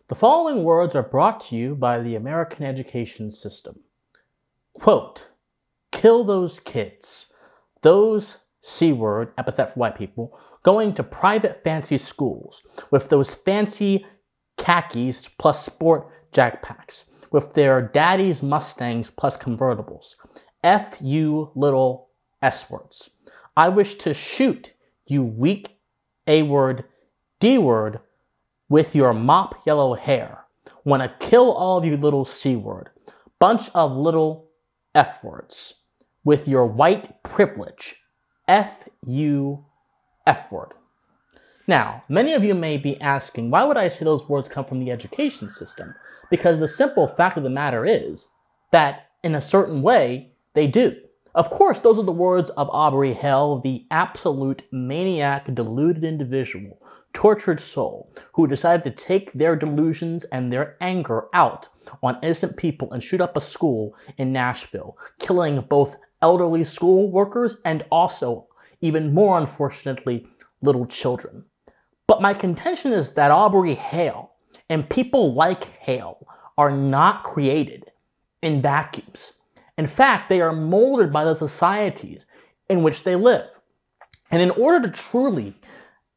The following words are brought to you by the American education system. Quote, kill those kids. Those C-word, epithet for white people, going to private fancy schools with those fancy khakis plus sport jackpacks, with their daddy's Mustangs plus convertibles. F you little S-words. I wish to shoot you weak A-word, D-word, with your mop yellow hair. Wanna kill all of you little C-word. Bunch of little F-words. With your white privilege. F-U F-word. Now, many of you may be asking, why would I say those words come from the education system? Because the simple fact of the matter is that, in a certain way, they do. Of course, those are the words of Audrey Hale, the absolute maniac, deluded individual, tortured soul, who decided to take their delusions and their anger out on innocent people and shoot up a school in Nashville, killing both elderly school workers and also, even more unfortunately, little children. But my contention is that Audrey Hale and people like Hale are not created in vacuums. In fact, they are molded by the societies in which they live. And in order to truly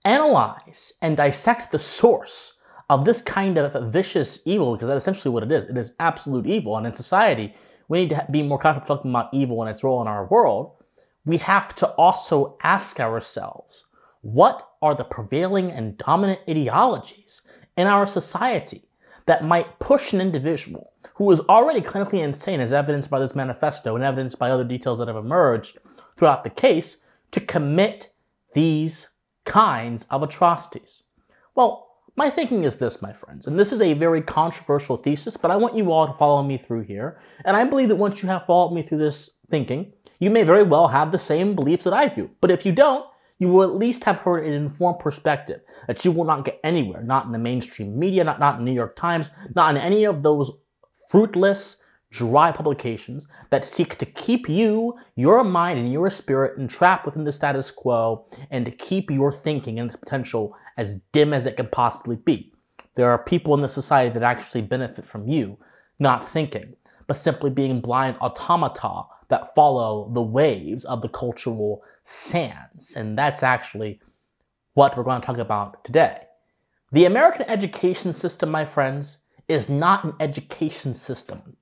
analyze and dissect the source of this kind of vicious evil, because that's essentially what it is absolute evil, and in society, we need to be more comfortable talking about evil and its role in our world, we have to also ask ourselves, what are the prevailing and dominant ideologies in our society that might push an individual who is already clinically insane, as evidenced by this manifesto and evidenced by other details that have emerged throughout the case, to commit these kinds of atrocities? Well, my thinking is this, my friends, and this is a very controversial thesis, but I want you all to follow me through here. And I believe that once you have followed me through this thinking, you may very well have the same beliefs that I do. But if you don't, you will at least have heard an informed perspective that you will not get anywhere, not in the mainstream media, not in the New York Times, not in any of those fruitless, dry publications that seek to keep you, your mind, and your spirit entrapped within the status quo and to keep your thinking and its potential as dim as it can possibly be. There are people in the society that actually benefit from you not thinking, but simply being blind automata that follow the waves of the cultural sands. And that's actually what we're going to talk about today. The American education system, my friends, is not an education system.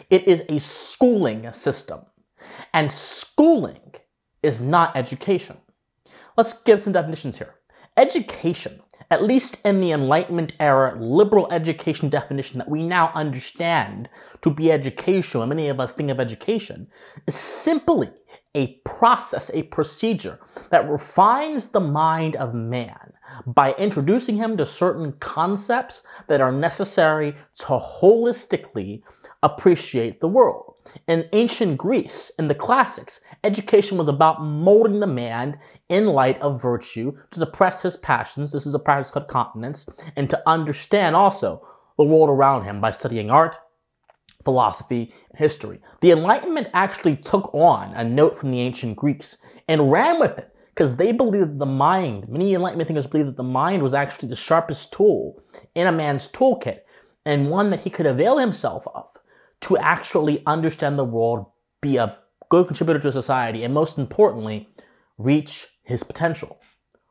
It is a schooling system. And schooling is not education. Let's give some definitions here. Education, at least in the Enlightenment era liberal education definition that we now understand to be educational, and many of us think of education, is simply a process, a procedure that refines the mind of man by introducing him to certain concepts that are necessary to holistically appreciate the world. In ancient Greece, in the classics, education was about molding the man in light of virtue to suppress his passions, this is a practice called continence, and to understand also the world around him by studying art, philosophy, and history. The Enlightenment actually took on a note from the ancient Greeks and ran with it because they believed that the mind, many Enlightenment thinkers believed that the mind was actually the sharpest tool in a man's toolkit and one that he could avail himself of to actually understand the world, be a good contributor to society, and most importantly, reach his potential.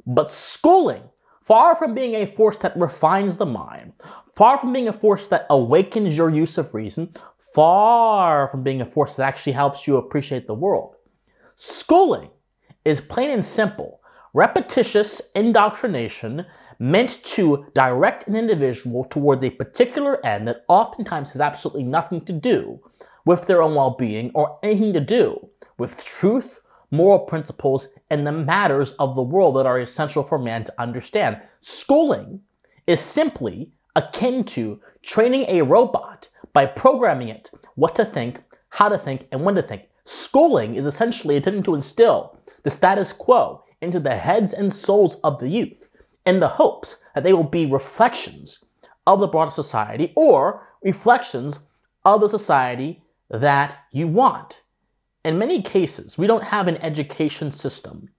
But schooling, far from being a force that refines the mind, far from being a force that awakens your use of reason, far from being a force that actually helps you appreciate the world, schooling is plain and simple, repetitious indoctrination meant to direct an individual towards a particular end that oftentimes has absolutely nothing to do with their own well-being or anything to do with truth, moral principles, and the matters of the world that are essential for man to understand. Schooling is simply akin to training a robot by programming it what to think, how to think, and when to think. Schooling is essentially attempting to instill the status quo into the heads and souls of the youth in the hopes that they will be reflections of the broader society or reflections of the society that you want. In many cases, we don't have an education system.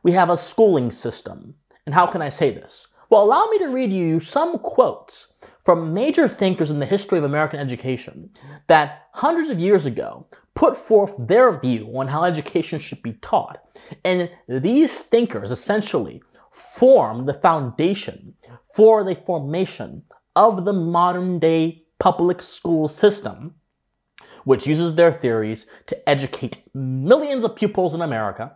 We have a schooling system. And how can I say this? Well, allow me to read you some quotes from major thinkers in the history of American education that hundreds of years ago put forth their view on how education should be taught. And these thinkers essentially form the foundation for the formation of the modern day public school system, which uses their theories to educate millions of pupils in America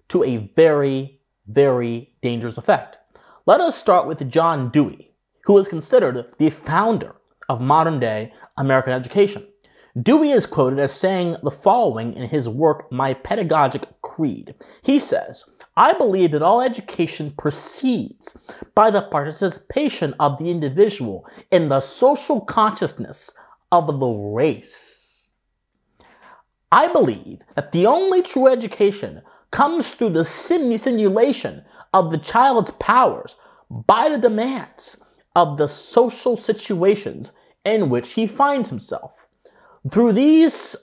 to a very, very dangerous effect. Let us start with John Dewey, who is considered the founder of modern-day American education. Dewey is quoted as saying the following in his work, My Pedagogic Creed. He says, "I believe that all education proceeds by the participation of the individual in the social consciousness of the race. I believe that the only true education comes through the simulation of the child's powers by the demands of the social situations in which he finds himself. Through these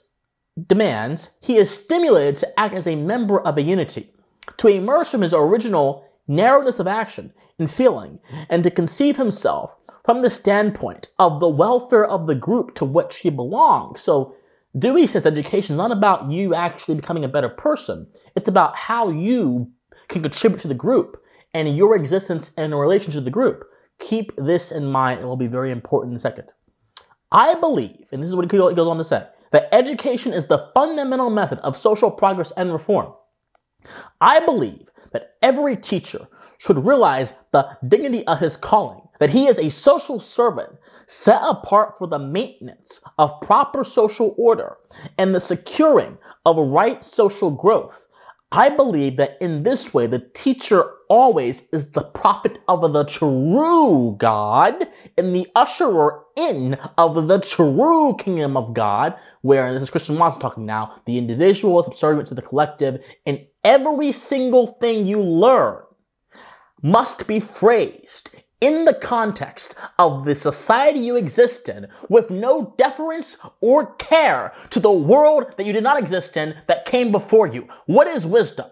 demands, he is stimulated to act as a member of a unity, to emerge from his original narrowness of action and feeling, and to conceive himself from the standpoint of the welfare of the group to which he belongs." So Dewey says education is not about you actually becoming a better person. It's about how you can contribute to the group and your existence in relation to the group. Keep this in mind. It will be very important in a second. "I believe," and this is what he goes on to say, "that education is the fundamental method of social progress and reform. I believe that every teacher should realize the dignity of his calling, that he is a social servant set apart for the maintenance of proper social order and the securing of right social growth. I believe that in this way, the teacher always is the prophet of the true God and the usherer in of the true kingdom of God, where, and this is Christian Watson talking now, the individual is subservient to the collective, and every single thing you learn must be phrased in the context of the society you exist in, with no deference or care to the world that you did not exist in that came before you." What is wisdom?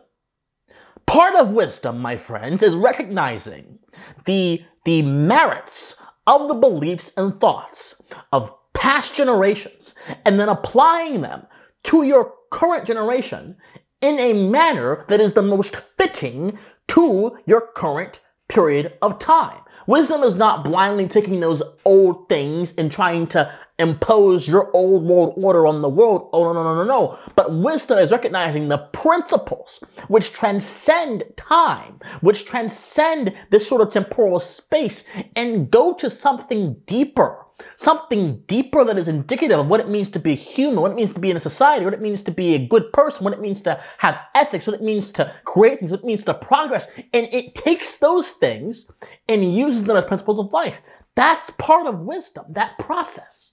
Part of wisdom, my friends, is recognizing the merits of the beliefs and thoughts of past generations and then applying them to your current generation in a manner that is the most fitting to your current period of time. Wisdom is not blindly taking those old things and trying to impose your old world order on the world. Oh, no. But wisdom is recognizing the principles which transcend time, which transcend this sort of temporal space and go to something deeper that is indicative of what it means to be human, what it means to be in a society, what it means to be a good person, what it means to have ethics, what it means to create things, what it means to progress. And it takes those things and uses them as principles of life. That's part of wisdom, that process.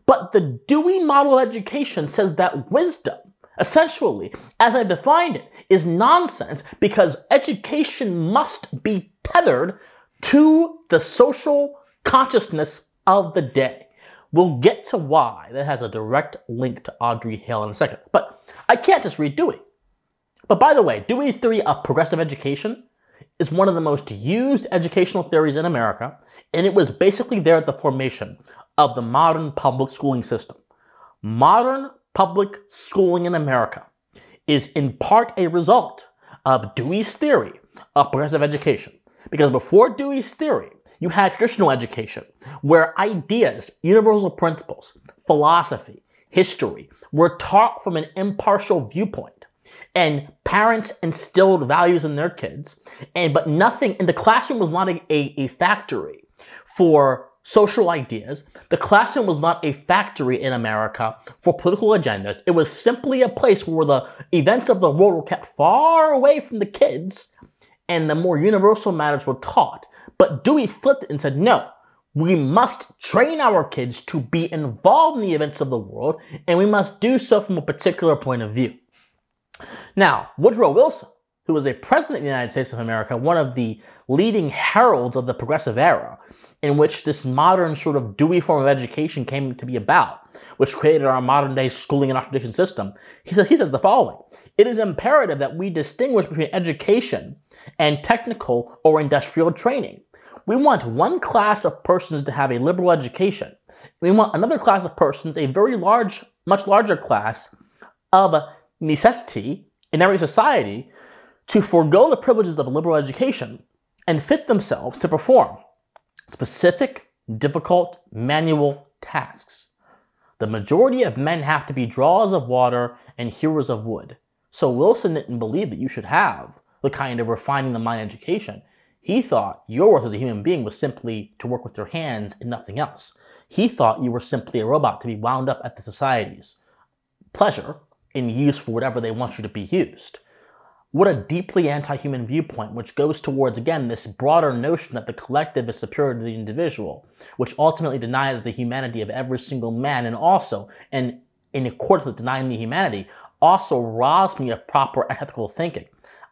But the Dewey model of education says that wisdom, essentially, as I defined it, is nonsense because education must be tethered to the social consciousness of the day. We'll get to why that has a direct link to Audrey Hale in a second. But I can't just read Dewey. But by the way, Dewey's theory of progressive education is one of the most used educational theories in America, and it was basically there at the formation of the modern public schooling system. Modern public schooling in America is in part a result of Dewey's theory of progressive education. Because before Dewey's theory, you had traditional education, where ideas, universal principles, philosophy, history were taught from an impartial viewpoint. And parents instilled values in their kids, but nothing, and the classroom was not a factory for social ideas. The classroom was not a factory in America for political agendas. It was simply a place where the events of the world were kept far away from the kids, and the more universal matters were taught. But Dewey flipped it and said, no, we must train our kids to be involved in the events of the world, and we must do so from a particular point of view. Now, Woodrow Wilson, who was a president of the United States of America, one of the leading heralds of the progressive era, in which this modern sort of Dewey form of education came to be about, which created our modern-day schooling and education system, he says the following: "It is imperative that we distinguish between education and technical or industrial training. We want one class of persons to have a liberal education. We want another class of persons, a very large, much larger class of necessity in every society, to forego the privileges of a liberal education and fit themselves to perform specific, difficult, manual tasks. The majority of men have to be drawers of water and hewers of wood. So Wilson didn't believe that you should have the kind of refining the mind education. He thought your worth as a human being was simply to work with your hands and nothing else. He thought you were simply a robot to be wound up at the society's pleasure and used for whatever they want you to be used. What a deeply anti-human viewpoint, which goes towards, again, this broader notion that the collective is superior to the individual, which ultimately denies the humanity of every single man, and also, and in accordance with denying the humanity, also robs me of proper ethical thinking.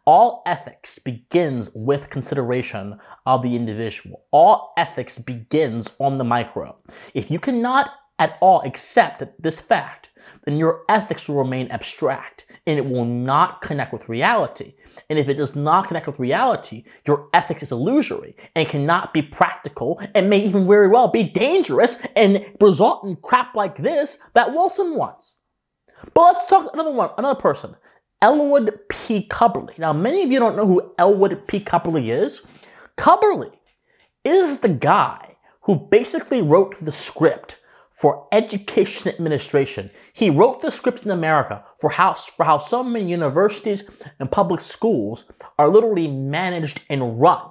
All ethics begins with consideration of the individual. All ethics begins on the micro. If you cannot at all accept this fact, then your ethics will remain abstract and it will not connect with reality. And if it does not connect with reality, your ethics is illusory and cannot be practical and may even very well be dangerous and result in crap like this that Wilson wants. But let's talk another person, Elwood P. Cubberley. Now, many of you don't know who Elwood P. Cubberley is. Cubberley is the guy who basically wrote the script for education administration. He wrote the script in America for how so many universities and public schools are literally managed and run.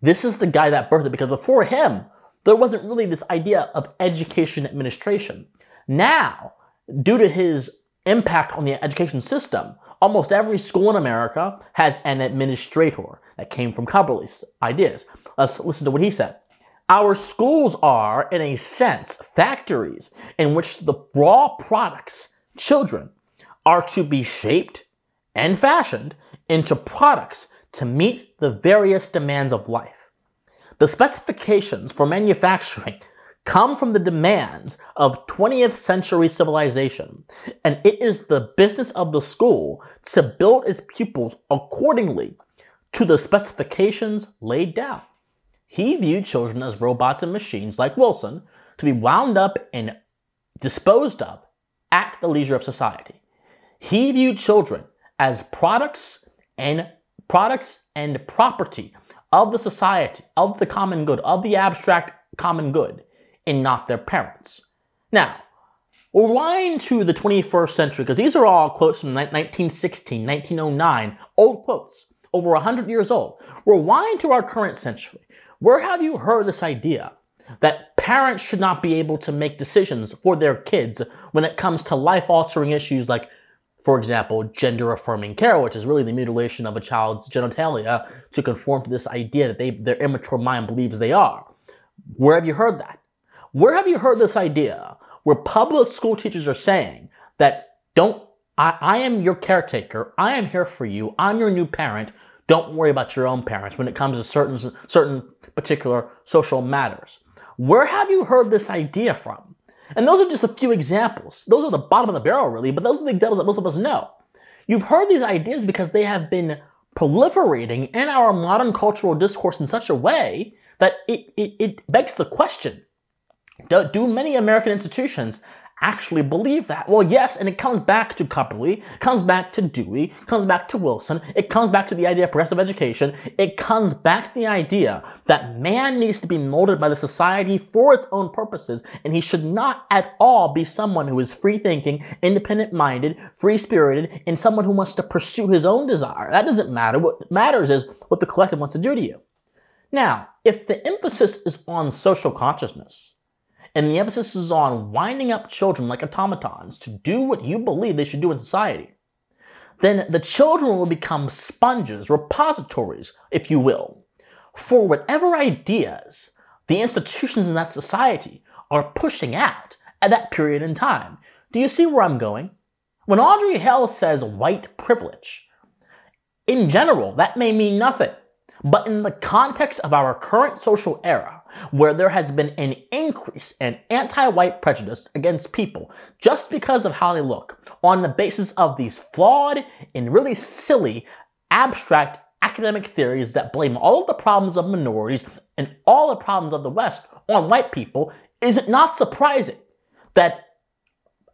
This is the guy that birthed it, because before him, there wasn't really this idea of education administration. Now, due to his impact on the education system, almost every school in America has an administrator. That came from Cubberley's ideas. Let's listen to what he said. Our schools are, in a sense, factories in which the raw products, children, are to be shaped and fashioned into products to meet the various demands of life. The specifications for manufacturing come from the demands of 20th century civilization, and it is the business of the school to build its pupils accordingly to the specifications laid down. He viewed children as robots and machines like Wilson to be wound up and disposed of at the leisure of society. He viewed children as products and property of the society, of the common good, of the abstract common good, and not their parents. Now, rewind to the 21st century, because these are all quotes from 1916, 1909, old quotes, over 100 years old. Rewind to our current century. Where have you heard this idea that parents should not be able to make decisions for their kids when it comes to life-altering issues like, for example, gender-affirming care, which is really the mutilation of a child's genitalia to conform to this idea that their immature mind believes they are? Where have you heard that? Where have you heard this idea where public school teachers are saying that I am your caretaker, I am here for you, I'm your new parent, don't worry about your own parents when it comes to certain particular social matters? Where have you heard this idea from? And those are just a few examples. Those are the bottom of the barrel, really, but those are the examples that most of us know. You've heard these ideas because they have been proliferating in our modern cultural discourse in such a way that it begs the question, do many American institutions actually believe that? Well, yes, and it comes back to Cubberley, comes back to Dewey, comes back to Wilson, it comes back to the idea of progressive education, it comes back to the idea that man needs to be molded by the society for its own purposes, and he should not at all be someone who is free-thinking, independent-minded, free-spirited, and someone who wants to pursue his own desire. That doesn't matter. What matters is what the collective wants to do to you. Now, if the emphasis is on social consciousness, and the emphasis is on winding up children like automatons to do what you believe they should do in society, then the children will become sponges, repositories, if you will, for whatever ideas the institutions in that society are pushing out at that period in time. Do you see where I'm going? When Audrey Hale says white privilege, in general, that may mean nothing. But in the context of our current social era, where there has been an increase in anti-white prejudice against people just because of how they look, on the basis of these flawed and really silly, abstract academic theories that blame all of the problems of minorities and all the problems of the West on white people, is it not surprising that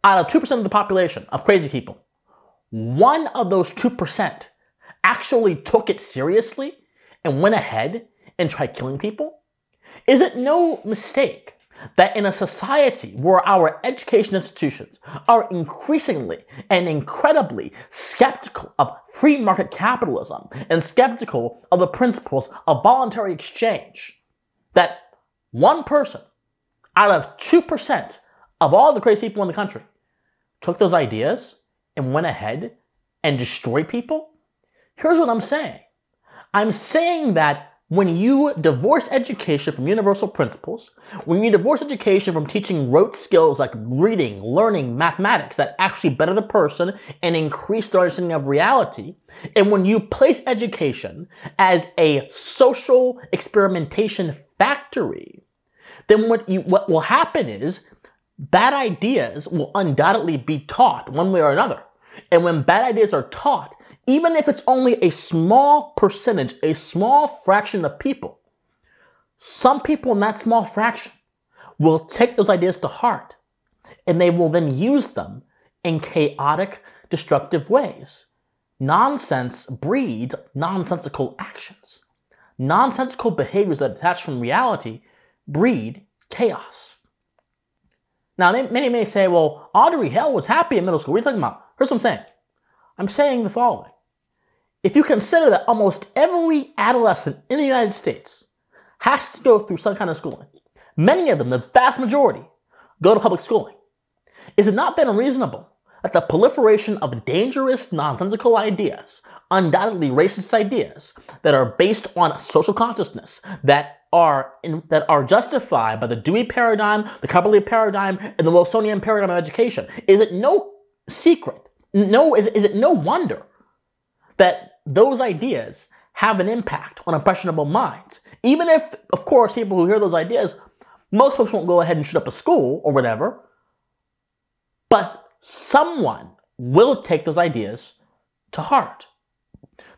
out of 2% of the population of crazy people, one of those 2% actually took it seriously and went ahead and tried killing people? Is it no mistake that in a society where our education institutions are increasingly and incredibly skeptical of free market capitalism and skeptical of the principles of voluntary exchange, that one person out of 2% of all the crazy people in the country took those ideas and went ahead and destroyed people? Here's what I'm saying. I'm saying that when you divorce education from universal principles, when you divorce education from teaching rote skills like reading, learning, mathematics that actually better the person and increase their understanding of reality, and when you place education as a social experimentation factory, then what will happen is bad ideas will undoubtedly be taught one way or another. And when bad ideas are taught, even if it's only a small percentage, a small fraction of people, some people in that small fraction will take those ideas to heart, and they will then use them in chaotic, destructive ways. Nonsense breeds nonsensical actions. Nonsensical behaviors that detach from reality breed chaos. Now, many may say, well, Audrey Hale was happy in middle school. What are you talking about? Here's what I'm saying. I'm saying the following. If you consider that almost every adolescent in the United States has to go through some kind of schooling, many of them, the vast majority, go to public schooling, is it not then reasonable that the proliferation of dangerous, nonsensical ideas, undoubtedly racist ideas, that are based on social consciousness, that are justified by the Dewey paradigm, the Kabbalah paradigm, and the Wilsonian paradigm of education, is it no secret, is it no wonder that those ideas have an impact on impressionable minds? Even if, of course, people who hear those ideas, most folks won't go ahead and shoot up a school or whatever, but someone will take those ideas to heart.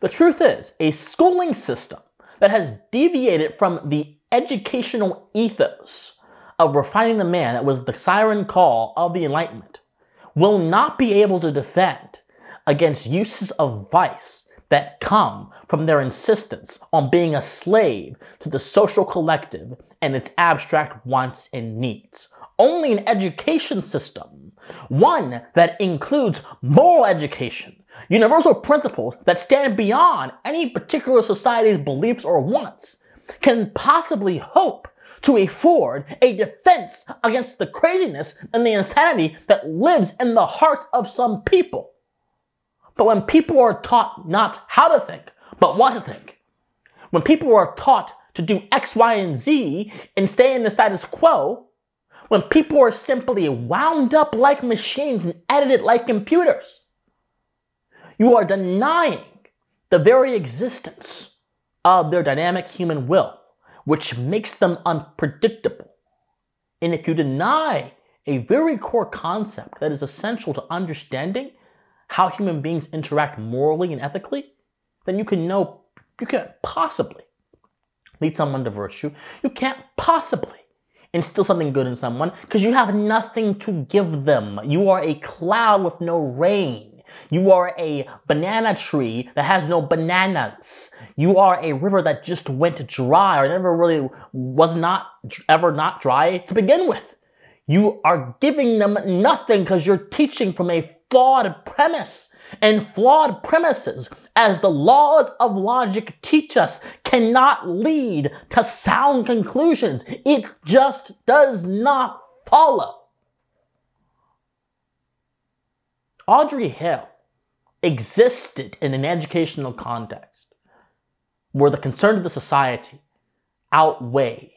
The truth is, a schooling system that has deviated from the educational ethos of refining the man that was the siren call of the Enlightenment will not be able to defend against uses of vice that come from their insistence on being a slave to the social collective and its abstract wants and needs. Only an education system, one that includes moral education, universal principles that stand beyond any particular society's beliefs or wants, can possibly hope to afford a defense against the craziness and the insanity that lives in the hearts of some people. But when people are taught not how to think, but what to think, when people are taught to do X, Y, and Z and stay in the status quo, when people are simply wound up like machines and edited like computers, you are denying the very existence of their dynamic human will, which makes them unpredictable. And if you deny a very core concept that is essential to understanding how human beings interact morally and ethically, then you can't possibly lead someone to virtue. You can't possibly instill something good in someone because you have nothing to give them. You are a cloud with no rain. You are a banana tree that has no bananas. You are a river that just went dry or never really was not ever not dry to begin with. You are giving them nothing because you're teaching from a flawed premise. And flawed premises, as the laws of logic teach us, cannot lead to sound conclusions. It just does not follow. Audrey Hale existed in an educational context where the concerns of the society outweigh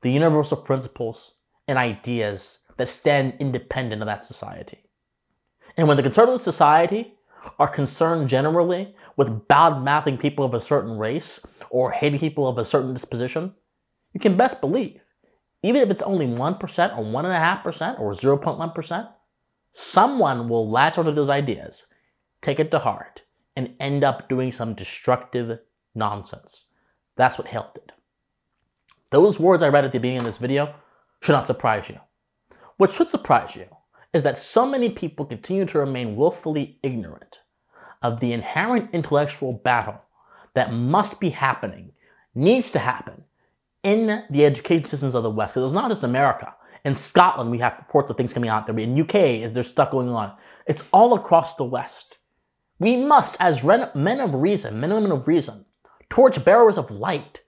the universal principles and ideas that stand independent of that society. And when the concerns of society are concerned generally with bad-mouthing people of a certain race or hating people of a certain disposition, you can best believe, even if it's only 1% or 1.5% or 0.1%, someone will latch onto those ideas, take it to heart, and end up doing some destructive nonsense. That's what Hale did. Those words I read at the beginning of this video should not surprise you. What should surprise you is that so many people continue to remain willfully ignorant of the inherent intellectual battle that must be happening, needs to happen, in the education systems of the West. Because it's not just America. In Scotland, we have reports of things coming out there. In UK, there's stuff going on. It's all across the West. We must, as men of reason, men and women of reason, torchbearers of light,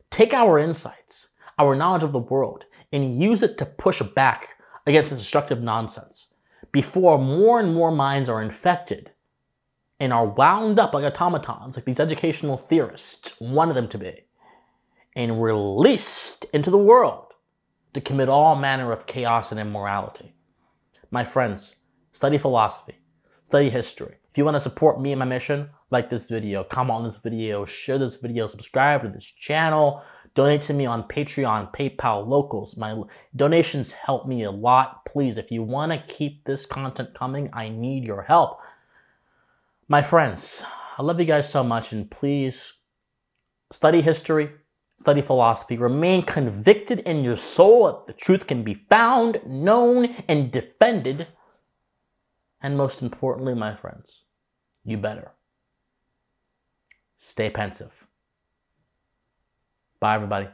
take our insights, our knowledge of the world, and use it to push back against this destructive nonsense before more and more minds are infected and are wound up like automatons, like these educational theorists wanted them to be, and released into the world to commit all manner of chaos and immorality. My friends, study philosophy, study history. If you want to support me and my mission, like this video, comment on this video, share this video, subscribe to this channel, donate to me on Patreon, PayPal, Locals. My donations help me a lot. Please, if you want to keep this content coming, I need your help. My friends, I love you guys so much, and please study history, study philosophy, remain convicted in your soul that the truth can be found, known, and defended. And most importantly, my friends, you better stay pensive. Bye, everybody.